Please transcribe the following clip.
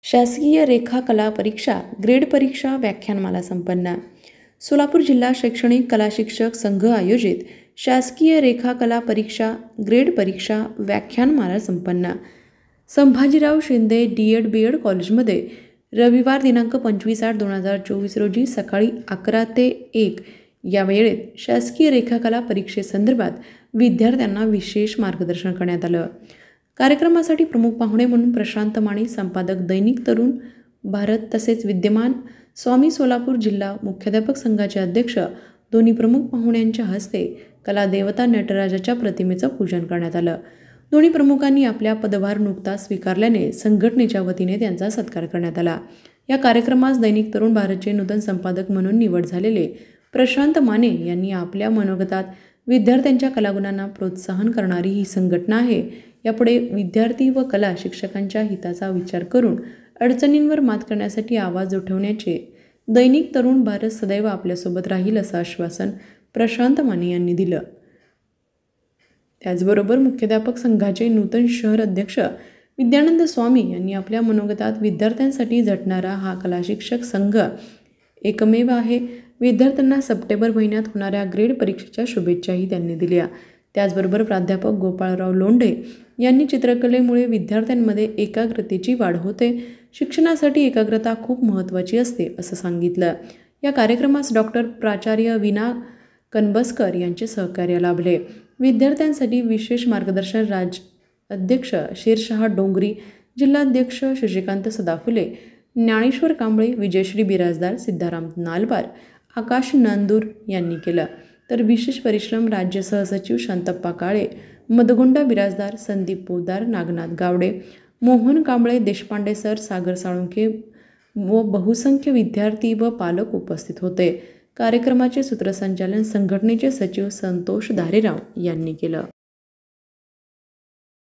शासकीय रेखा कला परीक्षा ग्रेड परीक्षा व्याख्यानमाला संपन्न। सोलापूर जिल्हा शैक्षणिक कला शिक्षक संघ आयोजित शासकीय रेखा कला परीक्षा ग्रेड परीक्षा व्याख्यानमाला संपन्न। संभाजीराव शिंदे D.Ed. B.Ed. कॉलेजमध्ये रविवार दिनांक 25/8/2024 रोजी सकाळी 11 ते 1 या वेळेत शासकीय रेखा कला परीक्षेसंदर्भात विद्यार्थ्यांना विशेष मार्गदर्शन करण्यात आलं। कार्यक्रमासाठी प्रमुख पाहुणे म्हणून प्रशांत माने, संपादक दैनिक तरुण भारत तसेच विद्यमान स्वामी सोलापूर जिल्हा मुख्याध्यापक संघाचे अध्यक्ष दोन्ही प्रमुख पाहुण्यांच्या हस्ते कला देवता नटराजाच्या प्रतिमेचं पूजन करण्यात आलं। दोन्ही प्रमुखांनी आपल्या पदभार नुकताच स्वीकारल्याने संघटनेच्या वतीने त्यांचा सत्कार करण्यात आला। या कार्यक्रमास दैनिक तरुण भारतचे नूतन संपादक म्हणून निवड झालेले प्रशांत माने यांनी आपल्या मनोगतात विद्यार्थ्यांच्या कलागुणांना प्रोत्साहन करणारी ही संघटना आहे। यापुढे विद्यार्थी व कला शिक्षकांच्या हिताचा विचार करून अडचणींवर मात करण्यासाठी आवाज उठवण्याचे दैनिक तरुण भारत सदैव आपल्यासोबत राहील असं आश्वासन प्रशांत माने यांनी दिलं। त्याचबरोबर मुख्याध्यापक संघाचे नूतन शहर अध्यक्ष विद्यानंद स्वामी यांनी आपल्या मनोगतात विद्यार्थ्यांसाठी झटणारा हा कला शिक्षक संघ एकमेव आहे। विद्यार्थ्यांना सप्टेंबर महिन्यात होणाऱ्या ग्रेड परीक्षेच्या शुभेच्छाही त्यांनी दिल्या। त्याचबरोबर प्राध्यापक गोपाळराव लोंढे यांनी चित्रकलेमुळे विद्यार्थ्यांमध्ये एकाग्रतेची वाढ होते, शिक्षणासाठी एकाग्रता खूप महत्त्वाची असते असं सांगितलं। या कार्यक्रमास डॉक्टर प्राचार्य विना कनबसकर यांचे सहकार्य लाभले। विद्यार्थ्यांसाठी विशेष मार्गदर्शन अध्यक्ष शेरशाह डोंगरी, जिल्हाध्यक्ष शशिकांत सदाफुले, ज्ञानेश्वर कांबळे, विजयश्री बिराजदार, सिद्धाराम नालवार, आकाश नांदूर यांनी केलं। तर विशेष परिश्रम राज्य सहसचिव शांतप्पा काळे, मदगोंडा बिराजदार, संदीप पोदार, नागनाथ गावडे, मोहन कांबळे, देशपांडे सर, सागर साळुंखे व बहुसंख्य विद्यार्थी व पालक उपस्थित होते। कार्यक्रमाचे सूत्रसंचालन संघटनेचे सचिव संतोष धारेराव यांनी केलं।